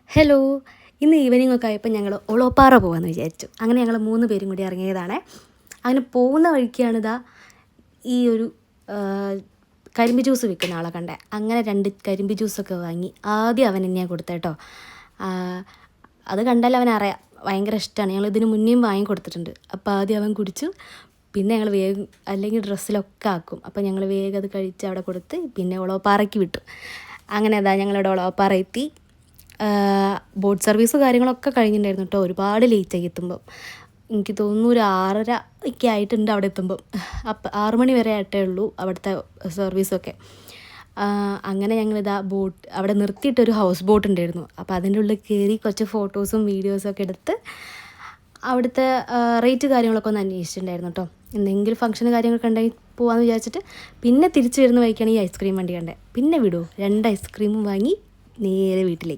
Hello, ഇന്ന് evening ഒക്കെ ആയപ്പോൾ ഞങ്ങൾ ഒളോപ്പാറ പോകാമെന്ന് വിചാരിച്ചു. അങ്ങനെ ഞങ്ങൾ 3 പേരും കൂടി ഇറങ്ങിയതാണ്. അങ്ങനെ പോകുന്ന വഴിക്കാണ് ഈ ഒരു കരിമ്പ് ജ്യൂസ് വിൽക്കുന്ന ആളെ കണ്ടേ. അങ്ങനെ 2 കരിമ്പ് ജ്യൂസൊക്കെ വാങ്ങി. ആദ്യം അവൻ തന്നെയാണ് കൊടുത്തത് കേട്ടോ. അത് കണ്ടാൽ അവനറിയാം ഭയങ്കര ഇഷ്ടമാണ്. ഞങ്ങൾ ഇതിന് മുന്നേയും വാങ്ങി കൊടുത്തിട്ടുണ്ട്. അപ്പോൾ ആദ്യം അവൻ കുടിച്ചു. പിന്നെ ഞങ്ങൾ വേഗം അല്ലെങ്കിൽ ഡ്രസ്സിലൊക്കെ ആക്കും. അപ്പോൾ ഞങ്ങൾ വേഗം അത് കഴിച്ച് അവിടെ കൊടുത്ത് പിന്നെ ഒളോപ്പാറയ്ക്ക് വിട്ടു. അങ്ങനെ ഞങ്ങളിവിടെ ഒളോപ്പാറ എത്തി. ബോട്ട് സർവീസ് കാര്യങ്ങളൊക്കെ കഴിഞ്ഞിട്ടുണ്ടായിരുന്നു കേട്ടോ. ഒരുപാട് ലേറ്റായി എത്തുമ്പം. എനിക്ക് തോന്നുന്നു ഒരു 6:30 ഒക്കെ ആയിട്ടുണ്ട് അവിടെ എത്തുമ്പം. അപ്പം 6 മണി വരെ ആയിട്ടേ ഉള്ളൂ അവിടുത്തെ സർവീസൊക്കെ. അങ്ങനെ ബോട്ട് അവിടെ നിർത്തിയിട്ടൊരു ഹൗസ് ബോട്ട് ഉണ്ടായിരുന്നു. അപ്പോൾ അതിൻ്റെ ഉള്ളിൽ കയറി കുറച്ച് ഫോട്ടോസും വീഡിയോസൊക്കെ എടുത്ത് അവിടുത്തെ റേറ്റ് കാര്യങ്ങളൊക്കെ ഒന്ന് അന്വേഷിച്ചിട്ടുണ്ടായിരുന്നു കേട്ടോ. എന്തെങ്കിലും ഫംഗ്ഷന് കാര്യങ്ങളൊക്കെ ഉണ്ടെങ്കിൽ പോകാമെന്ന് വിചാരിച്ചിട്ട് പിന്നെ തിരിച്ച് വരുന്ന വഴിക്കാണ് ഈ ഐസ്ക്രീം വണ്ടി കണ്ടത്. പിന്നെ വിടുമോ, 2 ഐസ്ക്രീമും വാങ്ങി നേരെ വീട്ടിലേക്ക്.